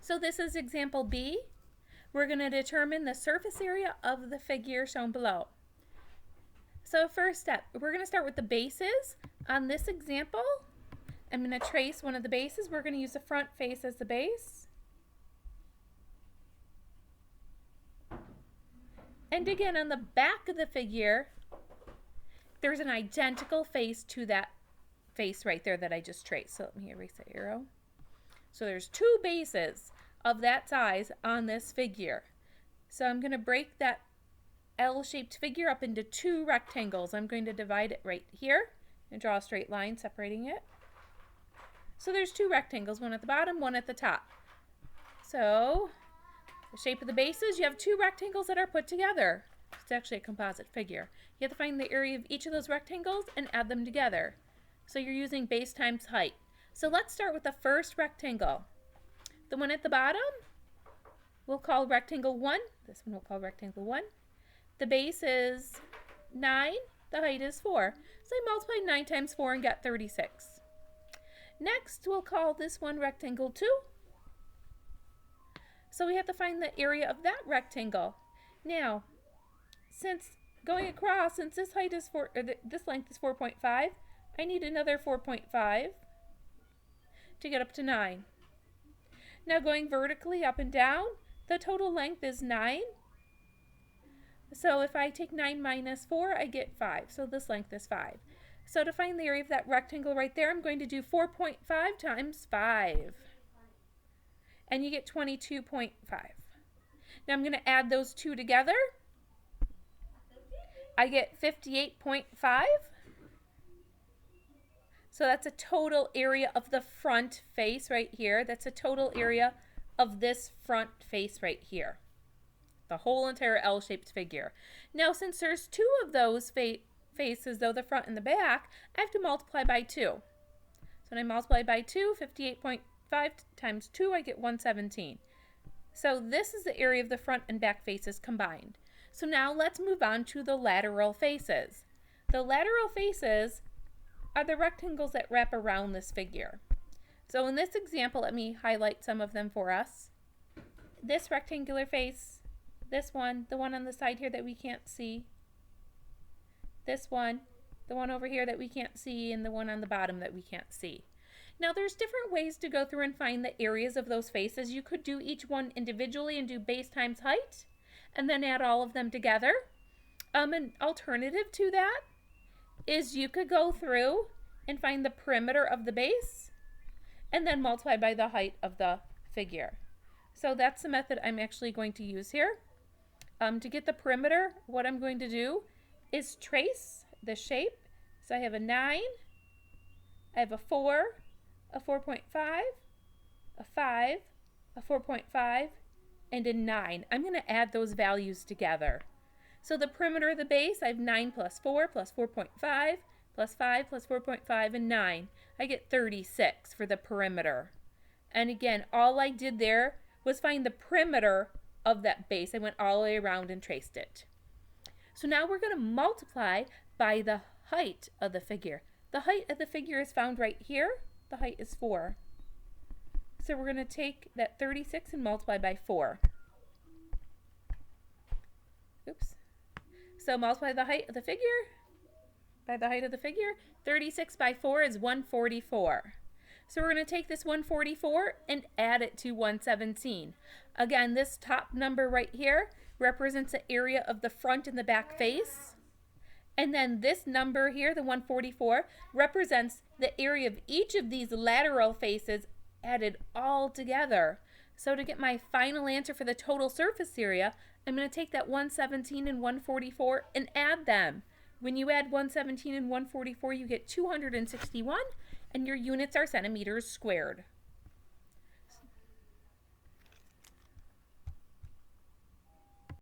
So this is example B. We're going to determine the surface area of the figure shown below. So first step, we're going to start with the bases. On this example, I'm going to trace one of the bases. We're going to use the front face as the base. And again, on the back of the figure, there's an identical face to that face right there that I just traced. So let me erase the arrow. So there's two bases of that size on this figure. So I'm going to break that L-shaped figure up into two rectangles. I'm going to divide it right here and draw a straight line separating it. So there's two rectangles, one at the bottom, one at the top. So the shape of the bases, you have two rectangles that are put together. It's actually a composite figure. You have to find the area of each of those rectangles and add them together. So you're using base times height. So let's start with the first rectangle. The one at the bottom, we'll call rectangle 1. This one we'll call rectangle 1. The base is 9, the height is 4. So I multiplied 9 times 4 and got 36. Next, we'll call this one rectangle 2. So we have to find the area of that rectangle. Now, since going across, since this height is this length is 4.5, I need another 4.5 to get up to 9. Now going vertically up and down, the total length is 9. So if I take 9 minus 4, I get 5. So this length is 5. So to find the area of that rectangle right there, I'm going to do 4.5 times 5. And you get 22.5. Now I'm going to add those two together. I get 58.5. So that's a total area of the front face right here. That's a total area of this front face right here. The whole entire L-shaped figure. Now since there's two of those faces, though, the front and the back, I have to multiply by 2. So when I multiply by 2, 58.5 times 2, I get 117. So this is the area of the front and back faces combined. So now let's move on to the lateral faces. The lateral faces are the rectangles that wrap around this figure. So in this example, let me highlight some of them for us. This rectangular face, this one, the one on the side here that we can't see, this one, the one over here that we can't see, and the one on the bottom that we can't see. Now there's different ways to go through and find the areas of those faces. You could do each one individually and do base times height, and then add all of them together. An alternative to that is you could go through and find the perimeter of the base and then multiply by the height of the figure. So that's the method I'm actually going to use here. To get the perimeter, what I'm going to do is trace the shape. So I have a 9, I have a 4, a 4.5, a 5, a 4.5, and a 9. I'm going to add those values together. So the perimeter of the base, I have 9 plus 4 plus 4.5 plus 5 plus 4.5 and 9. I get 36 for the perimeter. And again, all I did there was find the perimeter of that base. I went all the way around and traced it. So now we're going to multiply by the height of the figure. The height of the figure is found right here. The height is 4. So we're going to take that 36 and multiply by 4. Oops. So multiply the height of the figure by the height of the figure. 36 by 4 is 144. So we're going to take this 144 and add it to 117. Again, this top number right here represents the area of the front and the back face. And then this number here, the 144, represents the area of each of these lateral faces added all together. So to get my final answer for the total surface area, I'm going to take that 117 and 144 and add them. When you add 117 and 144, you get 261, and your units are centimeters squared.